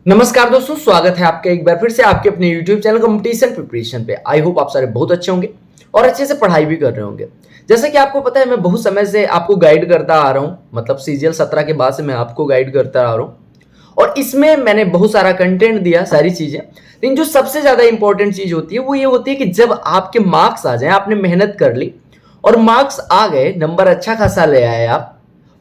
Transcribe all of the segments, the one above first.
नमस्कार दोस्तों, स्वागत है आपका एक बार फिर से आपके अपने YouTube चैनल कंपटीशन प्रिपरेशन पे। आई होप आप सारे बहुत अच्छे होंगे और अच्छे से पढ़ाई भी कर रहे होंगे। जैसा कि आपको पता है, मैं बहुत समय से आपको गाइड करता आ रहा हूँ, मतलब सीजीएल 17 के बाद से मैं आपको गाइड करता आ रहा हूँ और इसमें मैंने बहुत सारा कंटेंट दिया, सारी चीजें। लेकिन जो सबसे ज्यादा इंपॉर्टेंट चीज होती है वो ये होती है कि जब आपके मार्क्स आ जाए, आपने मेहनत कर ली और मार्क्स आ गए, नंबर अच्छा खासा ले आए आप,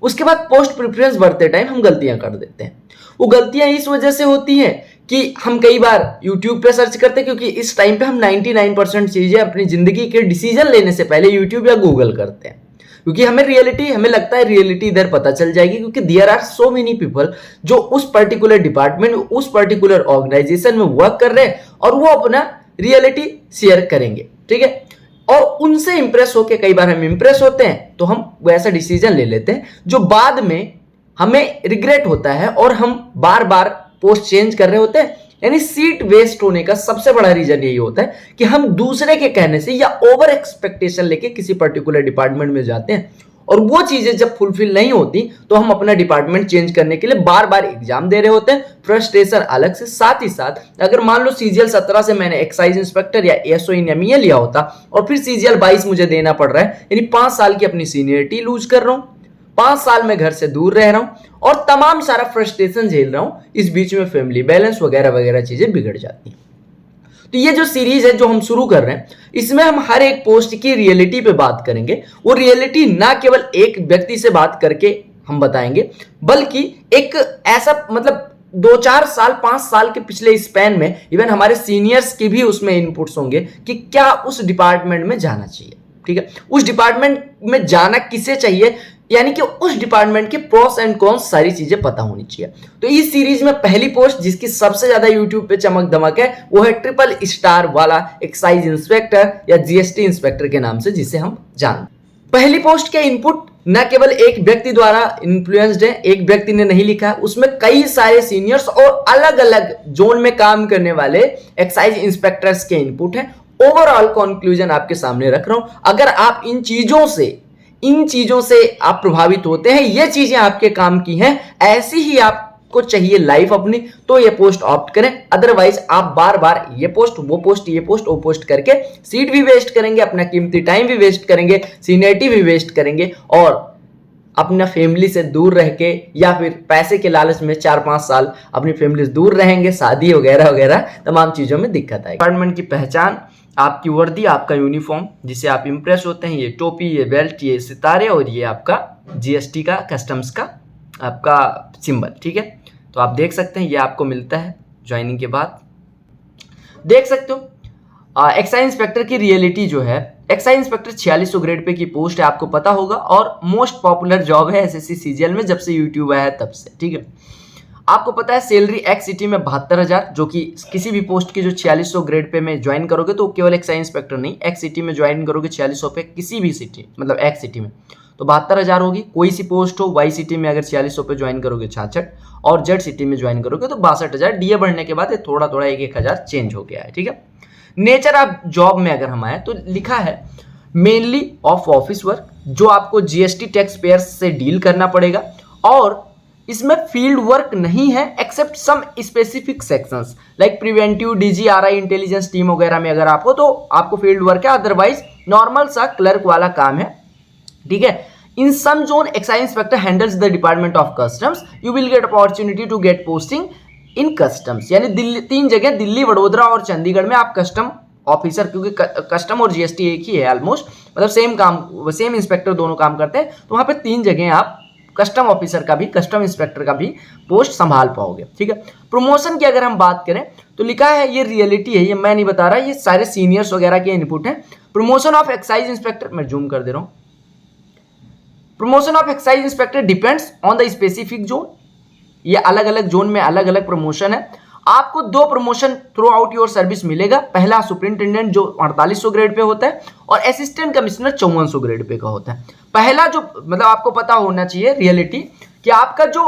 उसके बाद पोस्ट प्रेफरेंस बढ़ते टाइम हम गलतियां कर देते हैं। वो गलतियां इस वजह से होती हैं कि हम कई बार YouTube पे सर्च करते हैं, क्योंकि इस टाइम पे हम 99% चीजें अपनी जिंदगी के डिसीजन लेने से पहले YouTube या गूगल करते हैं, क्योंकि हमें लगता है रियलिटी इधर पता चल जाएगी, क्योंकि there are so many people जो उस पर्टिकुलर डिपार्टमेंट, उस पर्टिकुलर ऑर्गेनाइजेशन में वर्क कर रहे हैं और वो अपना रियलिटी शेयर करेंगे, ठीक है। और उनसे इंप्रेस होकर कई बार हम इंप्रेस होते हैं, तो हम वैसा डिसीजन ले लेते हैं जो बाद में हमें रिग्रेट होता है और हम बार बार पोस्ट चेंज कर रहे होते हैं। यानी सीट वेस्ट होने का सबसे बड़ा रीजन यही होता है कि हम दूसरे के कहने से या ओवर एक्सपेक्टेशन लेके किसी पर्टिकुलर डिपार्टमेंट में जाते हैं और वो चीजें जब फुलफिल नहीं होती तो हम अपना डिपार्टमेंट चेंज करने के लिए बार बार एग्जाम दे रहे होते हैं। फ्रस्ट्रेशन अलग से, साथ ही साथ अगर मान लो सीजीएल 17 से मैंने एक्साइज इंस्पेक्टर या एसओ इन एमईए लिया होता और फिर सीजीएल 22 मुझे देना पड़ रहा है, यानी 5 साल की अपनी सीनियरिटी लूज कर रहा हूं, 5 साल में घर से दूर रह रहा हूं और तमाम सारा फ्रस्ट्रेशन झेल रहा हूं। इस बीच में फैमिली बैलेंस वगैरह वगैरह चीजें बिगड़ जाती हैं। तो ये जो सीरीज है जो हम शुरू कर रहे हैं, इसमें हम हर एक पोस्ट की रियलिटी पे बात करेंगे। वो रियलिटी ना केवल एक व्यक्ति से बात करके हम बताएंगे, बल्कि एक ऐसा मतलब 2-4 साल 5 साल के पिछले स्पैन में इवन हमारे सीनियर्स की भी उसमें इनपुट्स होंगे कि क्या उस डिपार्टमेंट में जाना चाहिए, ठीक है, उस डिपार्टमेंट में जाना किसे चाहिए, यानी कि उस डिपार्टमेंट के प्रोस एंड कॉन्स सारी चीजें पता होनी चाहिए। तो इस सीरीज में पहली पोस्ट जिसकी सबसे ज्यादा यूट्यूब पे चमक धमक है वो है ट्रिपल स्टार वाला एक्साइज इंस्पेक्टर या जीएसटी इंस्पेक्टर के नाम से जिसे हम जानते। पहली पोस्ट के इनपुट न केवल एक व्यक्ति द्वारा इन्फ्लुएंस्ड है, एक व्यक्ति ने नहीं लिखा, उसमें कई सारे सीनियर्स और अलग अलग जोन में काम करने वाले एक्साइज इंस्पेक्टर्स के इनपुट है। ओवरऑल कंक्लूजन आपके सामने रख रहा हूं। अगर आप इन चीजों से आप प्रभावित होते हैं, ये चीजें आपके काम की हैं, ऐसी ही आपको चाहिए लाइफ अपनी, तो ये पोस्ट ऑप्ट करें। अदरवाइज आप बार बार ये पोस्ट वो पोस्ट करके सीट भी वेस्ट करेंगे, अपना कीमती टाइम भी वेस्ट करेंगे, सीनियरिटी भी वेस्ट करेंगे और अपना फैमिली से दूर रह के या फिर पैसे के लालच में 4-5 साल अपनी फैमिली से दूर रहेंगे, शादी वगैरह वगैरह तमाम चीजों में दिक्कत आएगी। डिपार्टमेंट की पहचान, आपकी वर्दी, आपका यूनिफॉर्म जिसे आप इंप्रेस होते हैं, ये टोपी, ये बेल्ट, ये सितारे और ये आपका जीएसटी का, कस्टम्स का आपका सिंबल, ठीक है। तो आप देख सकते हैं ये आपको मिलता है ज्वाइनिंग के बाद। देख सकते हो एक्साइज इंस्पेक्टर की रियलिटी जो है, एक्साइज इंस्पेक्टर 4600 ग्रेड पे की पोस्ट है, आपको पता होगा, और मोस्ट पॉपुलर जॉब है एसएससी सीजीएल में जब से यूट्यूब आया है तब से, ठीक है। आपको पता है सैलरी एक्स सिटी में 72,000, जो कि किसी भी पोस्ट की जो 4600 ग्रेड पे में ज्वाइन करोगे तो केवल एक्साइज इंस्पेक्टर नहीं, एक्स सिटी में ज्वाइन करोगे 4600 पे, किसी भी सिटी मतलब एक्स सिटी में तो 72,000 होगी। कोई सी पोस्ट हो, वाई सिटी में अगर 4600 पे ज्वाइन करोगे 66 और जेड सिटी में ज्वाइन करोगे तो 62,000। डीए बढ़ने के बाद ये थोड़ा थोड़ा 1-1 चेंज हो गया है, ठीक है। नेचर ऑफ जॉब में अगर हम आए तो लिखा है मेनली ऑफ ऑफिस वर्क, जो आपको जीएसटी टैक्स पेयर्स से डील करना पड़ेगा और इसमें फील्ड वर्क नहीं है except some specific sections like preventive, DGRI, intelligence team वगैरह में अगर आप हो तो आपको फील्ड वर्क है, अदरवाइज नॉर्मल सा क्लर्क वाला काम है, ठीक है। In some zone excise inspector handles the department of customs, you will get opportunity to get posting in customs, यानी दिल्ली, 3 जगह दिल्ली, वडोदरा और चंडीगढ़ में आप कस्टम ऑफिसर, क्योंकि कस्टम और जीएसटी एक ही है ऑलमोस्ट, मतलब सेम काम, सेम इंस्पेक्टर दोनों काम करते हैं, तो वहां पे 3 जगह आप कस्टम ऑफिसर का भी, कस्टम इंस्पेक्टर का भी पोस्ट संभाल पाओगे, ठीक है। प्रमोशन की अगर हम बात करें तो लिखा है, ये रियलिटी है, ये मैं नहीं बता रहा, ये सारे सीनियर्स वगैरह के इनपुट है। प्रमोशन ऑफ एक्साइज इंस्पेक्टर, मैं जूम कर दे रहा हूं, promotion of excise inspector depends on the specific zone, ये अलग अलग जोन में अलग अलग प्रमोशन है। आपको 2 promotion through out your service मिलेगा, पहला सुपरिंटेंडेंट जो 4800 ग्रेड पे होता है और असिस्टेंट कमिश्नर 5400 ग्रेड पे का होता है। पहला जो मतलब आपको पता होना चाहिए रियलिटी कि आपका जो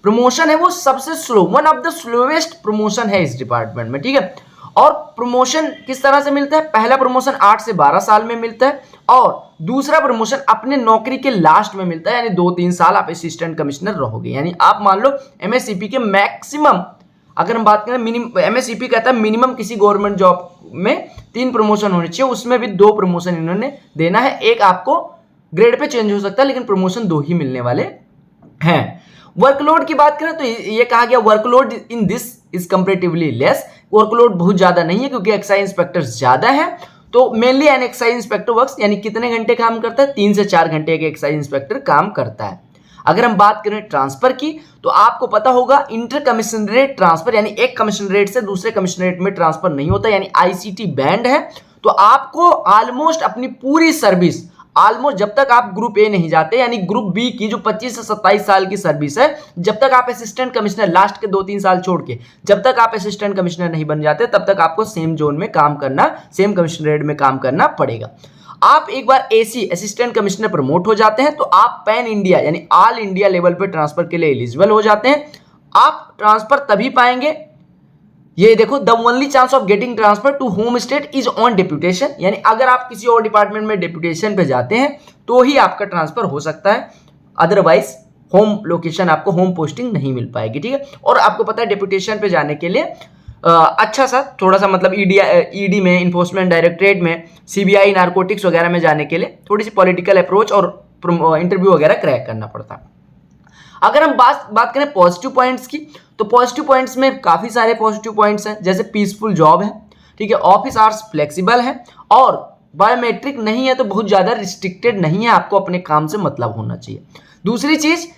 प्रमोशन है वो सबसे slow, one of the slowest promotion है इस डिपार्टमेंट में, ठीक है। और प्रमोशन किस तरह से मिलता है, पहला प्रमोशन 8 से 12 साल में मिलता है और दूसरा प्रमोशन अपने नौकरी के लास्ट में मिलता है, यानी 2-3 साल आप असिस्टेंट कमिश्नर रहोगे। यानी आप मान लो एमएससीपी के मैक्सिमम अगर हम बात करें मिनिमम, एमएसईपी कहता है मिनिमम किसी गवर्नमेंट जॉब में 3 प्रमोशन होने चाहिए, उसमें भी 2 प्रमोशन इन्होंने देना है। एक आपको ग्रेड पे चेंज हो सकता है लेकिन प्रमोशन 2 ही मिलने वाले हैं। वर्कलोड की बात करें तो ये कहा गया workload in this is comparatively less, workload बहुत ज्यादा नहीं है क्योंकि एक्साइज इंस्पेक्टर्स ज्यादा है। तो mainly an excise inspector works, यानी कितने घंटे काम करता है, 3 से 4 घंटे के एक्साइज इंस्पेक्टर काम करता है। अगर हम बात करें ट्रांसफर की तो आपको पता होगा इंटर कमिश्नरेट ट्रांसफर, यानी एक कमिश्नरेट से दूसरे कमिश्नरेट में ट्रांसफर नहीं होता, यानी आईसीटी बैंड है। तो आपको ऑलमोस्ट अपनी पूरी सर्विस, ऑलमोस्ट जब तक आप ग्रुप ए नहीं जाते, यानी ग्रुप बी की जो 25 से 27 साल की सर्विस है, जब तक आप असिस्टेंट कमिश्नर, लास्ट के 2-3 साल छोड़ के जब तक आप असिस्टेंट कमिश्नर नहीं बन जाते तब तक आपको सेम जोन में काम करना, सेम कमिश्नरेट में काम करना पड़ेगा। आप एक बार एसी असिस्टेंट कमिश्नर प्रमोट हो जाते हैं तो आप पैन इंडिया यानी ऑल इंडिया लेवल पे ट्रांसफर के लिए एलिजिबल हो जाते हैं। आप ट्रांसफर तभी पाएंगे, ये देखो, the only chance of getting transfer to home state is on deputation, यानी अगर आप किसी और डिपार्टमेंट में डेप्यूटेशन पे जाते हैं तो ही आपका ट्रांसफर हो सकता है, अदरवाइज होम लोकेशन आपको होम पोस्टिंग नहीं मिल पाएगी। ठीक है, और आपको पता है डेप्यूटेशन पे जाने के लिए अच्छा सा थोड़ा सा मतलब ईडी में, इन्फोर्समेंट डायरेक्टरेट में, सीबीआई, नारकोटिक्स वगैरह में जाने के लिए थोड़ी सी पॉलिटिकल अप्रोच और इंटरव्यू वगैरह क्रैक करना पड़ता है। अगर हम बात करें पॉजिटिव पॉइंट्स की तो पॉजिटिव पॉइंट्स में काफी सारे पॉजिटिव पॉइंट्स हैं, जैसे पीसफुल जॉब है, ठीक है, ऑफिस आवर्स फ्लेक्सिबल है और बायोमेट्रिक नहीं है तो बहुत ज्यादा रिस्ट्रिक्टेड नहीं है, आपको अपने काम से मतलब होना चाहिए। दूसरी चीज,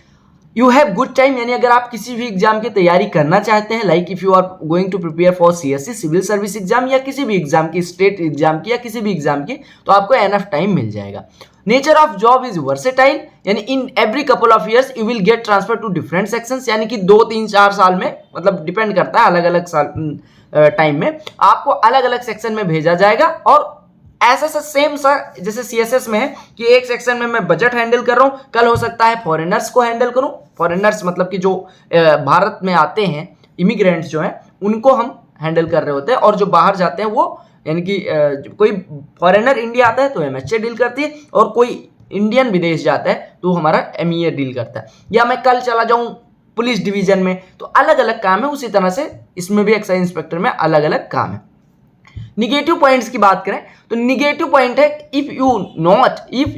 यू हैव गुड टाइम, यानी अगर आप किसी भी एग्जाम की तैयारी करना चाहते हैं, like if you are going to prepare for CSC civil service exam या किसी भी एग्जाम की, स्टेट एग्जाम की या किसी भी एग्जाम की, तो आपको एनफ टाइम मिल जाएगा। Nature of job is versatile, यानी in every couple of years you will get transfer to different sections, यानी कि 2, 3, 4 साल में, मतलब डिपेंड करता है अलग अलग साल टाइम में आपको अलग अलग सेक्शन में भेजा जाएगा। और ऐसा सा सेम सा जैसे सीएसएस में है कि एक सेक्शन में मैं बजट हैंडल कर रहा हूं, कल हो सकता है फॉरेनर्स को हैंडल करूं, फॉरेनर्स मतलब कि जो भारत में आते हैं इमिग्रेंट्स जो हैं उनको हम हैंडल कर रहे होते हैं, और जो बाहर जाते हैं वो, यानी कि कोई फॉरेनर इंडिया आता है तो एमएचए डील करती है, और कोई इंडियन विदेश जाता है तो हमारा एमईए डील करता है। या मैं कल चला जाऊं पुलिस डिवीजन में, तो अलग अलग काम है, उसी तरह से इसमें भी एक्साइज इंस्पेक्टर में अलग अलग काम है। निगेटिव पॉइंट्स की बात करें तो निगेटिव पॉइंट है, if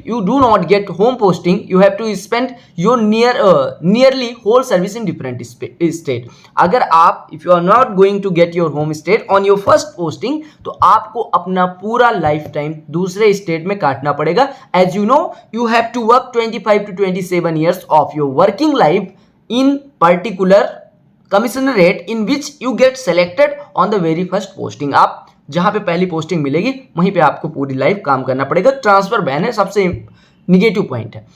you do not get home posting you have to spend your nearly whole service in different state. अगर आप if you are not going to get your home state on your first posting तो आपको अपना पूरा life time दूसरे state में काटना पड़ेगा। As you know you have to work 25 to 27 years of your working life in particular commissionerate in which you get selected on the very first posting. आप जहां पे पहली पोस्टिंग मिलेगी वहीं पे आपको पूरी लाइफ काम करना पड़ेगा। ट्रांसफर बैन है, सबसे निगेटिव पॉइंट है।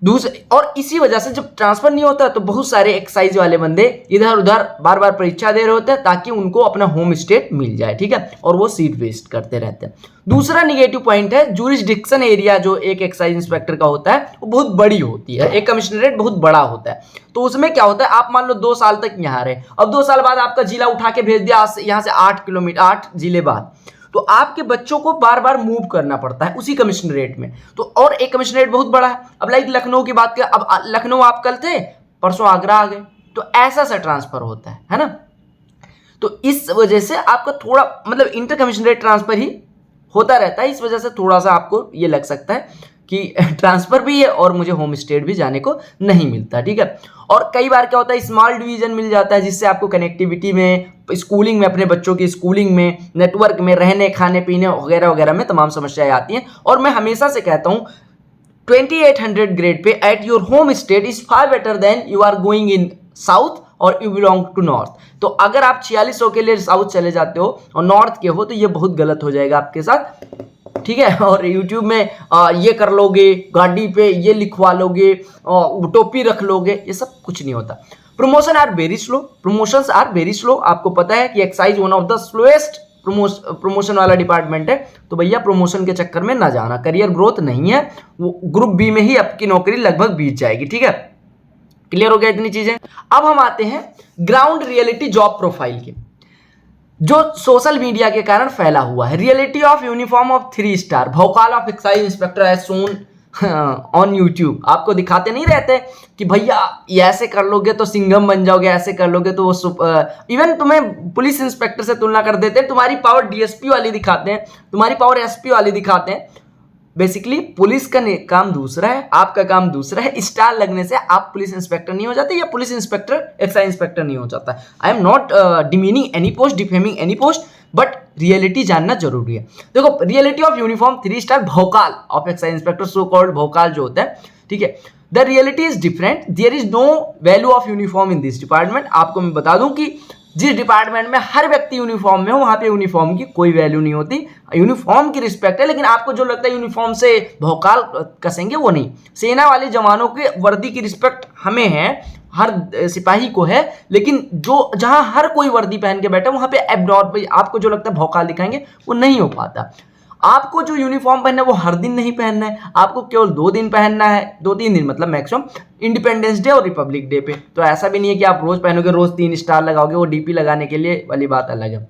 दूसरे, और इसी वजह से जब ट्रांसफर नहीं होता तो बहुत सारे एक्साइज वाले बंदे इधर उधर बार बार परीक्षा दे रहे होते हैं ताकि उनको अपना होम स्टेट मिल जाए, ठीक है, और वो सीट वेस्ट करते रहते हैं। दूसरा निगेटिव पॉइंट है, ज्यूरिसडिक्शन एरिया जो एक एक्साइज इंस्पेक्टर का होता है वो बहुत बड़ी होती है, एक कमिश्नरेट बहुत बड़ा होता है। तो उसमें क्या होता है, आप मान लो 2 साल तक यहाँ रहे, अब 2 साल बाद आपका जिला उठा के भेज दिया यहाँ से 8 किलोमीटर, 8 जिले बाद, तो आपके बच्चों को बार बार मूव करना पड़ता है उसी कमिश्नरेट में। तो और एक कमिश्नरेट बहुत बड़ा है, अब लाइक लखनऊ की बात करें, अब लखनऊ आप कल थे, परसों आगरा आ गए, तो ऐसा सा ट्रांसफर होता है ना। तो इस वजह से आपका थोड़ा मतलब इंटर कमिश्नरेट ट्रांसफर ही होता रहता है, इस वजह से थोड़ा सा आपको ये लग सकता है कि ट्रांसफर भी है और मुझे होम स्टेट भी जाने को नहीं मिलता, ठीक है। और कई बार क्या होता है, स्मॉल डिवीजन मिल जाता है जिससे आपको कनेक्टिविटी में, स्कूलिंग में, अपने बच्चों की स्कूलिंग में, नेटवर्क में, रहने खाने पीने वगैरह वगैरह में तमाम समस्याएं आती हैं। और मैं हमेशा से कहता हूं 2800 grade pay at your home state is far better than you are going in south और यू बिलोंग टू नॉर्थ। तो अगर आप 4600 के लिए साउथ चले जाते हो और नॉर्थ के हो तो ये बहुत गलत हो जाएगा आपके साथ, ठीक है। और YouTube में ये कर लोगे, गाड़ी पे ये लिखवा लोगे, टोपी रख लोगे, ये सब कुछ नहीं होता। Promotion are very slow, promotions are very slow. आपको पता है कि excise one of the slowest promotion वाला डिपार्टमेंट है, तो भैया प्रमोशन के चक्कर में ना जाना, करियर ग्रोथ नहीं है, वो ग्रुप बी में ही आपकी नौकरी लगभग बीत जाएगी, ठीक है। क्लियर हो गया इतनी चीजें। अब हम आते हैं ग्राउंड रियलिटी जॉब प्रोफाइल की, जो सोशल मीडिया के कारण फैला हुआ है। Reality of uniform of 3 star, भोकाल of excise inspector as shown on YouTube आपको दिखाते नहीं रहते कि भैया ये ऐसे कर लोगे तो सिंघम बन जाओगे, ऐसे कर लोगे तो वो इवन तुम्हें पुलिस इंस्पेक्टर से तुलना कर देते हैं, तुम्हारी पावर डीएसपी वाली दिखाते हैं, तुम्हारी पावर एसपी वाली दिखाते हैं। बेसिकली पुलिस का काम दूसरा है, आपका काम दूसरा है। स्टार लगने से आप पुलिस इंस्पेक्टर नहीं हो जाते या पुलिस इंस्पेक्टर एक्साइज इंस्पेक्टर नहीं हो जाता। I am not demeaning any post, defaming any post, but reality जानना जरूरी है। देखो, रियलिटी ऑफ यूनिफॉर्म 3 स्टार भोकाल of excise inspector, so called भोकाल जो होता है, ठीक है। The reality is different, there is no value of uniform in this department. आपको मैं बता दूं कि जिस डिपार्टमेंट में हर व्यक्ति यूनिफॉर्म में हो, वहां पे यूनिफॉर्म की कोई वैल्यू नहीं होती। यूनिफॉर्म की रिस्पेक्ट है, लेकिन आपको जो लगता है यूनिफॉर्म से भौकाल कसेंगे, वो नहीं। सेना वाले जवानों के वर्दी की रिस्पेक्ट हमें है, हर सिपाही को है, लेकिन जो जहां हर कोई वर्दी पहन के बैठा वहां पे एब्नॉर्मल आपको जो लगता है भौकाल दिखाएंगे, वो नहीं हो पाता। आपको जो यूनिफॉर्म पहनना है वो हर दिन नहीं पहनना है, आपको केवल 2 दिन पहनना है, 2-3 दिन मतलब मैक्सिमम, इंडिपेंडेंस डे और रिपब्लिक डे पे। तो ऐसा भी नहीं है कि आप रोज पहनोगे, रोज 3 स्टार लगाओगे, वो डीपी लगाने के लिए वाली बात अलग है।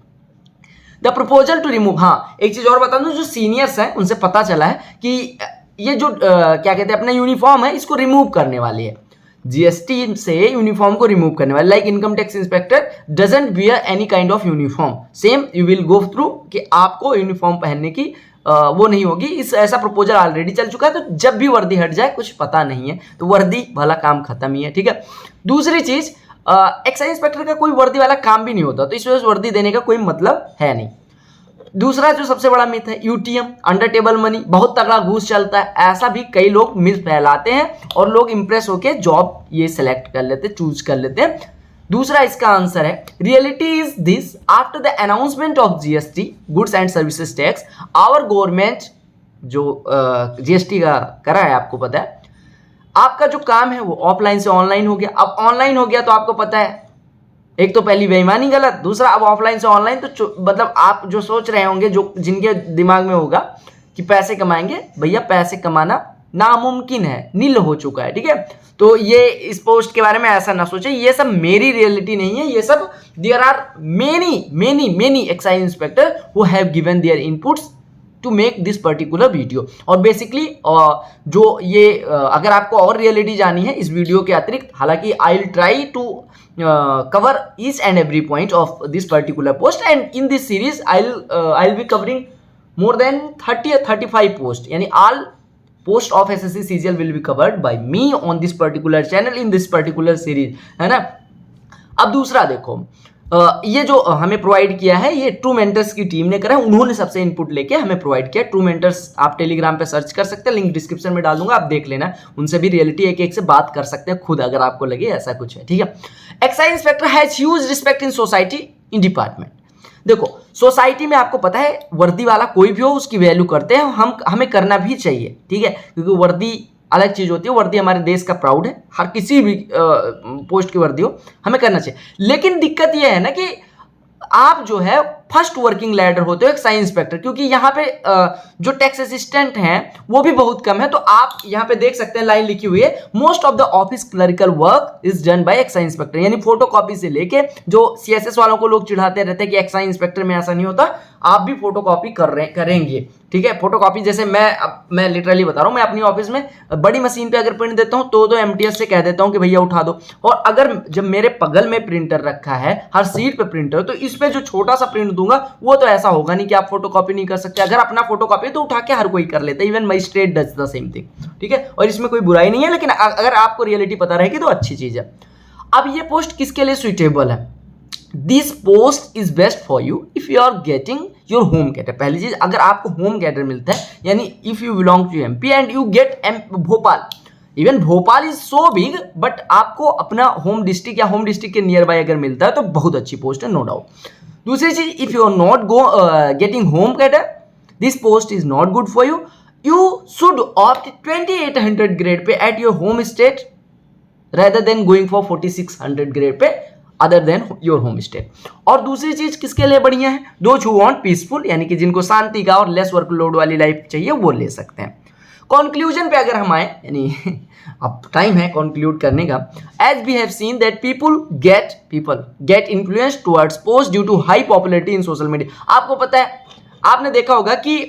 द प्रपोजल टू रिमूव, हाँ एक चीज और बता दूं, जो सीनियर्स हैं उनसे पता चला है कि ये जो क्या कहते हैं अपना यूनिफॉर्म है, इसको रिमूव करने वाली है, जीएसटी से यूनिफॉर्म को रिमूव करने वाले। Like income tax inspector doesn't wear any kind of uniform, same you will go through कि आपको यूनिफॉर्म पहनने की वो नहीं होगी। इस ऐसा प्रपोजल ऑलरेडी चल चुका है, तो जब भी वर्दी हट जाए कुछ पता नहीं है तो वर्दी वाला काम खत्म ही है, ठीक है। दूसरी चीज, एक्साइज इंस्पेक्टर का कोई वर्दी वाला काम भी नहीं होता, तो इस वजह से वर्दी देने का कोई मतलब है नहीं। दूसरा जो सबसे बड़ा मिथ है, यूटीएम, अंडर टेबल मनी, बहुत तगड़ा घूस चलता है, ऐसा भी कई लोग मिथ फैलाते हैं और लोग इंप्रेस होकर जॉब ये सिलेक्ट कर लेते, चूज कर लेते हैं। दूसरा इसका आंसर है, reality is this, after the announcement of GST, goods and services tax, our government जो जीएसटी का करा है, आपको पता है, आपका जो काम है वो ऑफलाइन से ऑनलाइन हो गया। अब ऑनलाइन हो गया तो आपको पता है, एक तो पहली बेईमानी गलत, दूसरा अब ऑफलाइन से ऑनलाइन, तो मतलब आप जो सोच रहे होंगे, जो जिनके दिमाग में होगा कि पैसे कमाएंगे, भैया पैसे कमाना नामुमकिन है, नील हो चुका है, ठीक है। तो ये इस पोस्ट के बारे में ऐसा ना सोचे, ये सब मेरी रियलिटी नहीं है, ये सब there are many excise inspector who have given their inputs to make this particular video. और बेसिकली जो ये अगर आपको और रियलिटी जानी है इस वीडियो के अतिरिक्त, हालांकि I will try to cover each and every point of this particular post, and in this series I'll be covering more than 30 or 35 posts, यानी all post of SSC CGL will be covered by me on this particular channel in this particular series, है ना। अब दूसरा देखो, ये जो हमें provide किया है, ये ट्रू मेंटर्स की टीम ने करा है, उन्होंने सबसे इनपुट लेके हमें प्रोवाइड किया। ट्रू मेंटर्स आप टेलीग्राम पे सर्च कर सकते हैं, लिंक डिस्क्रिप्शन में डाल दूंगा, आप देख लेना, उनसे भी रियलिटी एक से बात कर सकते हैं खुद, अगर आपको लगे ऐसा कुछ है, ठीक है। Excise inspector has huge respect in society in department. देखो, सोसाइटी में आपको पता है वर्दी वाला कोई भी हो उसकी वैल्यू करते हैं, हमें करना भी चाहिए, ठीक है, क्योंकि वर्दी अलग चीज होती है, वर्दी हमारे देश का प्राउड है, हर किसी भी पोस्ट की वर्दी हो हमें करना चाहिए। लेकिन दिक्कत यह है ना कि आप जो है फर्स्ट वर्किंग लैडर होते हो एक्साइज इंस्पेक्टर, क्योंकि यहाँ पे जो टैक्स असिस्टेंट हैं वो भी बहुत कम है। तो आप यहाँ पे देख सकते हैं, लाइन लिखी हुई है, most of the office clerical work is done by excise inspector, यानी फोटोकॉपी से लेके, जो सीएसएस वालों को लोग चिढ़ाते रहते हैं कि एक्साइज इंस्पेक्टर में ऐसा नहीं होता, आप भी फोटोकॉपी करेंगे, ठीक है। फोटोकॉपी जैसे मैं लिटरली बता रहा हूँ, मैं अपनी ऑफिस में बड़ी मशीन पे अगर प्रिंट देता हूँ तो एमटीएस से कह देता हूँ कि भैया उठा दो, और अगर जब मेरे बगल में प्रिंटर रखा है, हर सीट पे प्रिंटर, तो इस पे जो छोटा सा प्रिंट दूंगा वो तो ऐसा होगा नहीं कि आप फोटोकॉपी नहीं कर सकते। अगर अपना फोटोकॉपी तो उठा के हर कोई कर लेता है, even magistrate does the same thing, ठीक है, और इसमें कोई बुराई नहीं है, लेकिन अगर आपको रियलिटी पता रहेगी तो अच्छी चीज है। अब ये पोस्ट किसके लिए सुइटेबल है? This post is best for you if you are getting your home cadre. पहली चीज, अगर आपको होम कैडर मिलता है, यानी if you belong to MP and you get Bhopal, even Bhopal is so big, but आपको अपना होम डिस्ट्रिक्ट या होम डिस्ट्रिक्ट के नियर बाय अगर मिलता है तो बहुत अच्छी पोस्ट है, नो डाउट। दूसरी चीज, if you are not getting home cadre, this post is not good for you, you should opt 2800 grade pay at your home state rather than going for 4600 grade pay other than your home state. और दूसरी चीज किसके लिए बढ़िया है? Those who want peaceful, यानी कि जिनको शांति का और लेस वर्कलोड वाली लाइफ चाहिए वो ले सकते हैं। कंक्लूजन पे अगर हम आए, यानी अब टाइम है कंक्लूड करने का, as we have seen that people get influence towards post due to high popularity in social media. आपको पता है, आपने देखा होगा कि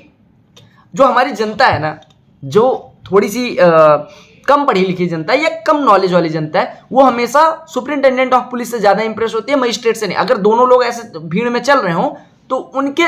जो हमारी जनता है ना, जो थोड़ी सी कम पढ़ी लिखी जनता है या कम नॉलेज वाली जनता है, वो हमेशा सुपरिंटेंडेंट ऑफ पुलिस से ज्यादा इंप्रेस होती है, मजिस्ट्रेट से नहीं। अगर दोनों लोग ऐसे भीड़ में चल रहे हो तो उनके,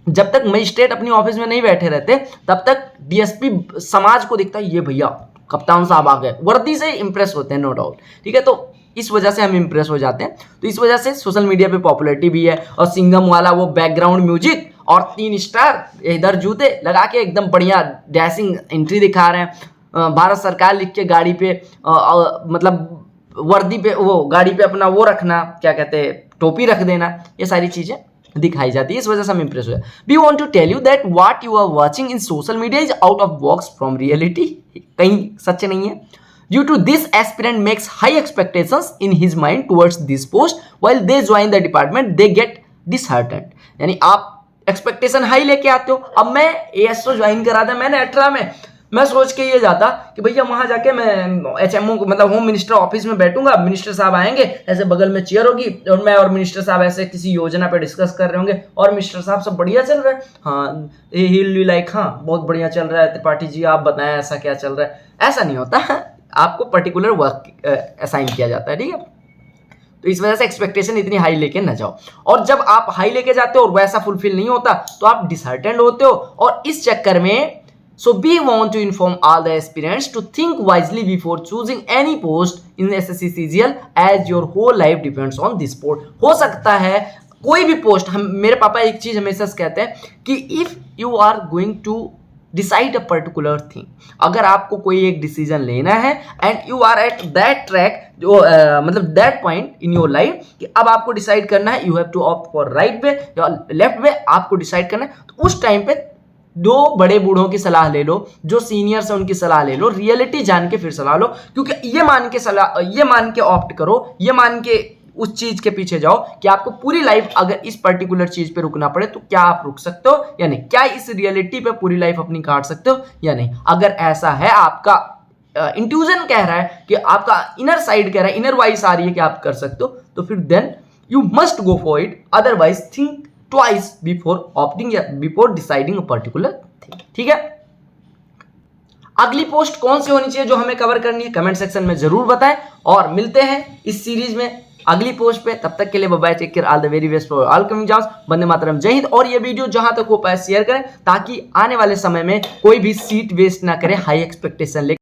जब तक मजिस्ट्रेट अपनी ऑफिस में नहीं बैठे रहते तब तक डीएसपी समाज को दिखता है ये भैया कप्तान साहब आ गए, वर्दी से इंप्रेस होते हैं, नो डाउट, ठीक है। तो इस वजह से हम इंप्रेस हो जाते हैं। तो इस वजह से सोशल मीडिया पे पॉपुलैरिटी भी है। और सिंघम वाला वो बैकग्राउंड म्यूजिक और 3 स्टार इधर जूते लगा के एकदम बढ़िया डैशिंग एंट्री दिखा रहे हैं। भारत सरकार लिख के गाड़ी पे मतलब वर्दी पे, वो गाड़ी पे अपना वो रखना, क्या कहते हैं, टोपी रख देना, ये सारी चीजें दिखाई जाती है। इस वजह से हम इंप्रेस हुए। We want to tell you that what you are watching in social media is out of box from reality, कहीं सच नहीं है। Due to this, aspirant makes high expectations in his mind towards this post. While they join the department, they get disheartened. यानी आप expectation high लेके आते हो। अब मैं एएसओ ज्वाइन करा था मैंने 18 में, मैं सोच के ये जाता कि भैया वहां जाके मैं एचएमओ मतलब होम मिनिस्टर ऑफिस में बैठूंगा, मिनिस्टर साहब आएंगे, ऐसे बगल में चेयर होगी और मैं और मिनिस्टर साहब ऐसे किसी योजना पे डिस्कस कर रहे होंगे और मिनिस्टर साहब सब बढ़िया चल रहा है, हाँ ही विल बी लाइक हाँ बहुत बढ़िया चल रहा है त्रिपाठी जी, आप बताएं ऐसा क्या चल रहा है। ऐसा नहीं होता, आपको पर्टिकुलर वर्क असाइन किया जाता है, ठीक है। तो इस वजह से एक्सपेक्टेशन इतनी हाई लेके ना जाओ। और जब आप हाई लेके जाते हो और वैसा फुलफिल नहीं होता तो आप डिसहार्टेंड होते हो। और इस चक्कर में so we want to inform all the aspirants to think wisely before choosing any post in SSC CGL as your whole life depends on this post। हो सकता है कोई भी पोस्ट, हम मेरे पापा एक चीज हमेशा कहते हैं कि if you are going to decide a particular thing, अगर आपको कोई एक डिसीजन लेना है and you are at that track, जो मतलब that point in your life कि अब आपको डिसाइड करना है, you have to opt for right way या लेफ्ट वे, आपको डिसाइड करना है। तो उस टाइम पे 2 बड़े बूढ़ों की सलाह ले लो, जो सीनियर्स है उनकी सलाह ले लो, रियलिटी जान के फिर सलाह लो। क्योंकि ये मान के सलाह, ये मान के ऑप्ट करो, ये मान के उस चीज के पीछे जाओ कि आपको पूरी लाइफ अगर इस पर्टिकुलर चीज पे रुकना पड़े तो क्या आप रुक सकते हो या नहीं, क्या इस रियलिटी पे पूरी लाइफ अपनी काट सकते हो या नहीं। अगर ऐसा है, आपका इंट्यूजन कह रहा है कि आपका इनर साइड कह रहा है, इनर वॉइस आ रही है कि आप कर सकते हो, तो फिर then you must go for it. Otherwise think twice before opting या before deciding a particular thing, ठीक है। अगली पोस्ट कौन सी होनी चाहिए जो हमें कवर करनी है, कमेंट सेक्शन में जरूर बताएं। और मिलते हैं इस सीरीज में अगली पोस्ट पे, तब तक के लिए bye bye, take care, all the very best for all coming exams. वंदे मातरम, जय हिंद। और ये वीडियो जहां तक हो पाए शेयर करें ताकि आने वाले समय में कोई भी सीट वेस्ट ना करे हाई एक्सपेक्टेशन लेकर।